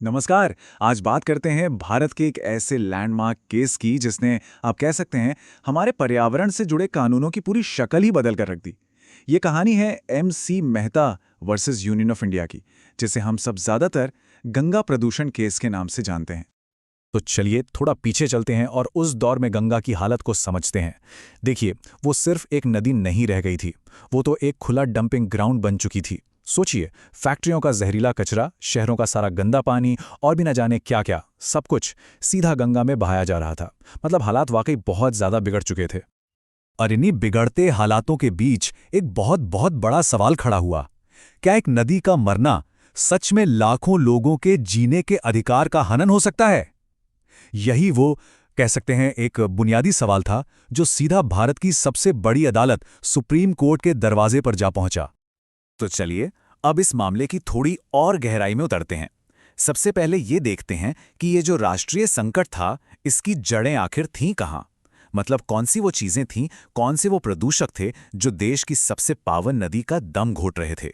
नमस्कार। आज बात करते हैं भारत के एक ऐसे लैंडमार्क केस की जिसने आप कह सकते हैं हमारे पर्यावरण से जुड़े कानूनों की पूरी शक्ल ही बदल कर रख दी। ये कहानी है MC Mehta versus union of India की, जिसे हम सब ज्यादातर गंगा प्रदूषण केस के नाम से जानते हैं। तो चलिए थोड़ा पीछे चलते हैं और उस दौर में गंगा की हालत को समझते हैं। देखिए, वो सिर्फ एक नदी नहीं रह गई थी, वो तो एक खुला डंपिंग ग्राउंड बन चुकी थी। सोचिए, फैक्ट्रियों का जहरीला कचरा, शहरों का सारा गंदा पानी और भी न जाने क्या क्या, सब कुछ सीधा गंगा में बहाया जा रहा था। मतलब हालात वाकई बहुत ज्यादा बिगड़ चुके थे। और इन्हीं बिगड़ते हालातों के बीच एक बहुत बहुत बड़ा सवाल खड़ा हुआ। क्या एक नदी का मरना सच में लाखों लोगों के जीने के अधिकार का हनन हो सकता है? यही वो कह सकते हैं एक बुनियादी सवाल था जो सीधा भारत की सबसे बड़ी अदालत सुप्रीम कोर्ट के दरवाजे पर जा पहुंचा। तो चलिए अब इस मामले की थोड़ी और गहराई में उतरते हैं। सबसे पहले ये देखते हैं कि ये जो राष्ट्रीय संकट था, इसकी जड़ें आखिर थीं कहाँ। मतलब कौन सी वो चीजें थीं, कौन से वो प्रदूषक थे जो देश की सबसे पावन नदी का दम घोट रहे थे।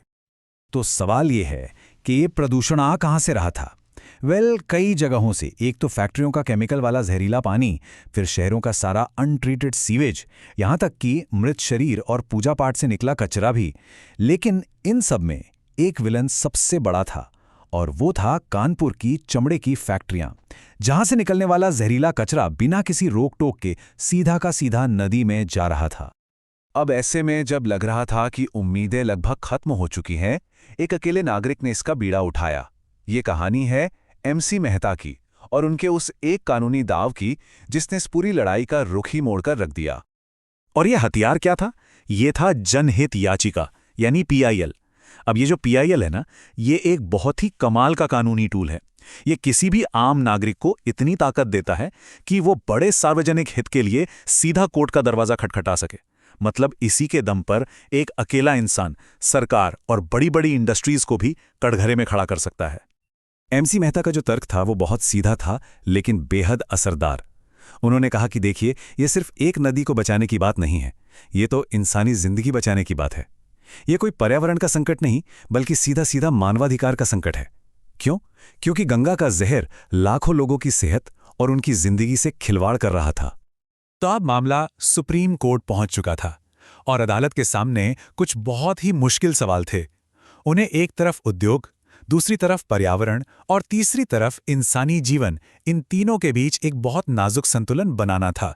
तो सवाल ये है कि ये प्रदूषण आ कहाँ से रहा था। कई जगहों से। एक तो फैक्ट्रियों का केमिकल वाला जहरीला पानी, फिर शहरों का सारा अनट्रीटेड सीवेज, यहां तक कि मृत शरीर और पूजा पाठ से निकला कचरा भी। लेकिन इन सब में एक विलन सबसे बड़ा था, और वो था कानपुर की चमड़े की फैक्ट्रियां, जहां से निकलने वाला जहरीला कचरा बिना किसी रोक टोक के सीधा का सीधा नदी में जा रहा था। अब ऐसे में जब लग रहा था कि उम्मीदें लगभग खत्म हो चुकी हैं, एक अकेले नागरिक ने इसका बीड़ा उठाया। ये कहानी है MC मेहता की, और उनके उस एक कानूनी दाव की जिसने इस पूरी लड़ाई का रुख ही मोड़कर रख दिया। और ये हथियार क्या था? ये था जनहित याचिका, यानी PIL। अब ये जो PIL है ना, ये एक बहुत ही कमाल का कानूनी टूल है। ये किसी भी आम नागरिक को इतनी ताकत देता है कि वो बड़े सार्वजनिक हित के लिए सीधा कोर्ट का दरवाजा खटखटा सके। मतलब इसी के दम पर एक अकेला इंसान सरकार और बड़ी बड़ी इंडस्ट्रीज को भी कटघरे में खड़ा कर सकता है। MC मेहता का जो तर्क था वो बहुत सीधा था, लेकिन बेहद असरदार। उन्होंने कहा कि देखिए, ये सिर्फ एक नदी को बचाने की बात नहीं है, ये तो इंसानी जिंदगी बचाने की बात है। ये कोई पर्यावरण का संकट नहीं, बल्कि सीधा सीधा मानवाधिकार का संकट है। क्यों? क्योंकि गंगा का जहर लाखों लोगों की सेहत और उनकी जिंदगी से खिलवाड़ कर रहा था। तो अब मामला सुप्रीम कोर्ट पहुंच चुका था, और अदालत के सामने कुछ बहुत ही मुश्किल सवाल थे। उन्हें एक तरफ उद्योग, दूसरी तरफ पर्यावरण और तीसरी तरफ इंसानी जीवन, इन तीनों के बीच एक बहुत नाजुक संतुलन बनाना था।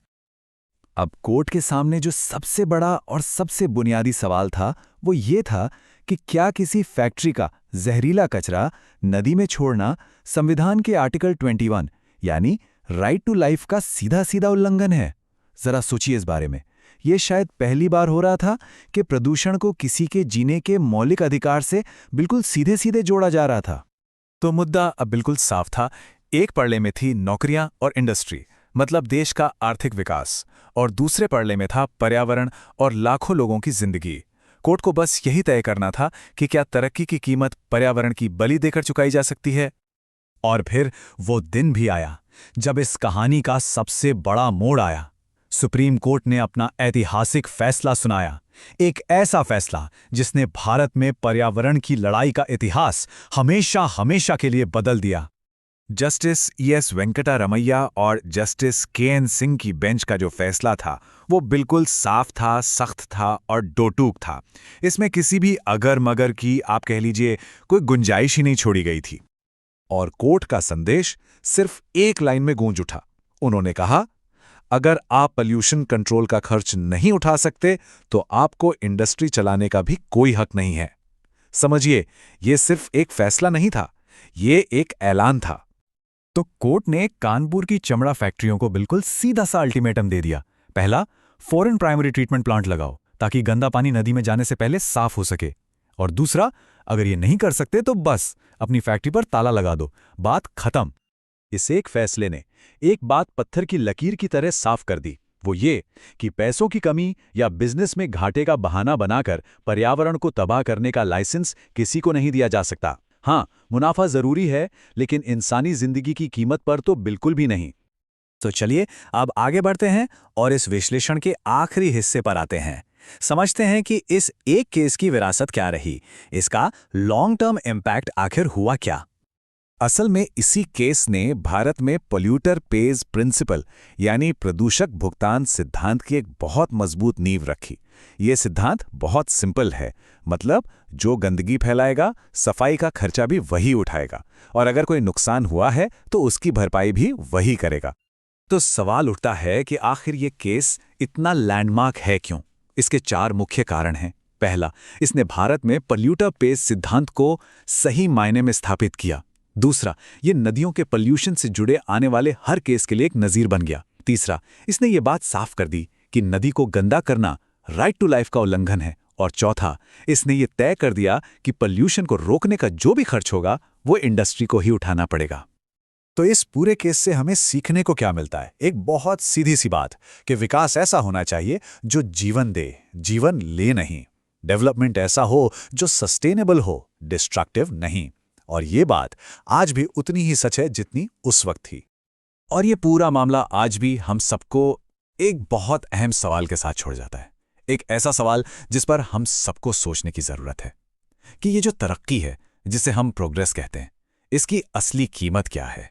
अब कोर्ट के सामने जो सबसे बड़ा और सबसे बुनियादी सवाल था वो ये था कि क्या किसी फैक्ट्री का जहरीला कचरा नदी में छोड़ना संविधान के आर्टिकल 21 यानी राइट टू लाइफ का सीधा सीधा उल्लंघन है। जरा सोचिए इस बारे में। ये शायद पहली बार हो रहा था कि प्रदूषण को किसी के जीने के मौलिक अधिकार से बिल्कुल सीधे सीधे जोड़ा जा रहा था। तो मुद्दा अब बिल्कुल साफ था। एक पड़ले में थी नौकरियां और इंडस्ट्री, मतलब देश का आर्थिक विकास, और दूसरे पड़ले में था पर्यावरण और लाखों लोगों की जिंदगी। कोर्ट को बस यही तय करना था कि क्या तरक्की की कीमत पर्यावरण की बलि देकर चुकाई जा सकती है। और फिर वो दिन भी आया जब इस कहानी का सबसे बड़ा मोड़ आया। सुप्रीम कोर्ट ने अपना ऐतिहासिक फैसला सुनाया, एक ऐसा फैसला जिसने भारत में पर्यावरण की लड़ाई का इतिहास हमेशा हमेशा के लिए बदल दिया। जस्टिस ES वेंकटा रमैया और जस्टिस KN सिंह की बेंच का जो फैसला था वो बिल्कुल साफ था, सख्त था और डोटूक था। इसमें किसी भी अगर मगर की, आप कह लीजिए, कोई गुंजाइश ही नहीं छोड़ी गई थी। और कोर्ट का संदेश सिर्फ एक लाइन में गूंज उठा। उन्होंने कहा, अगर आप पॉल्यूशन कंट्रोल का खर्च नहीं उठा सकते तो आपको इंडस्ट्री चलाने का भी कोई हक नहीं है। समझिए, यह सिर्फ एक फैसला नहीं था, ये एक ऐलान था। तो कोर्ट ने कानपुर की चमड़ा फैक्ट्रियों को बिल्कुल सीधा सा अल्टीमेटम दे दिया। पहला, फॉरेन प्राइमरी ट्रीटमेंट प्लांट लगाओ ताकि गंदा पानी नदी में जाने से पहले साफ हो सके। और दूसरा, अगर ये नहीं कर सकते तो बस अपनी फैक्ट्री पर ताला लगा दो, बात खत्म। इस एक फैसले ने एक बात पत्थर की लकीर की तरह साफ कर दी, वो ये कि पैसों की कमी या बिजनेस में घाटे का बहाना बनाकर पर्यावरण को तबाह करने का लाइसेंस किसी को नहीं दिया जा सकता। हाँ, मुनाफा जरूरी है, लेकिन इंसानी जिंदगी की कीमत पर तो बिल्कुल भी नहीं। तो चलिए अब आगे बढ़ते हैं और इस विश्लेषण के आखिरी हिस्से पर आते हैं। समझते हैं कि इस एक केस की विरासत क्या रही, इसका लॉन्ग टर्म इम्पैक्ट आखिर हुआ क्या। असल में इसी केस ने भारत में पोल्यूटर पेज प्रिंसिपल यानी प्रदूषक भुगतान सिद्धांत की एक बहुत मजबूत नींव रखी। ये सिद्धांत बहुत सिंपल है, मतलब जो गंदगी फैलाएगा सफाई का खर्चा भी वही उठाएगा, और अगर कोई नुकसान हुआ है तो उसकी भरपाई भी वही करेगा। तो सवाल उठता है कि आखिर ये केस इतना लैंडमार्क है क्यों? इसके 4 मुख्य कारण हैं। पहला, इसने भारत में पोल्यूटर पेज सिद्धांत को सही मायने में स्थापित किया। दूसरा, ये नदियों के पोल्यूशन से जुड़े आने वाले हर केस के लिए एक नज़ीर बन गया। तीसरा, इसने ये बात साफ कर दी कि नदी को गंदा करना राइट टू लाइफ का उल्लंघन है। और चौथा, इसने ये तय कर दिया कि पोल्यूशन को रोकने का जो भी खर्च होगा वो इंडस्ट्री को ही उठाना पड़ेगा। तो इस पूरे केस से हमें सीखने को क्या मिलता है? एक बहुत सीधी सी बात कि विकास ऐसा होना चाहिए जो जीवन दे, जीवन ले नहीं। डेवलपमेंट ऐसा हो जो सस्टेनेबल हो, डिस्ट्रक्टिव नहीं। और ये बात आज भी उतनी ही सच है जितनी उस वक्त थी। और ये पूरा मामला आज भी हम सबको एक बहुत अहम सवाल के साथ छोड़ जाता है। एक ऐसा सवाल जिस पर हम सबको सोचने की जरूरत है कि ये जो तरक्की है, जिसे हम प्रोग्रेस कहते हैं, इसकी असली कीमत क्या है?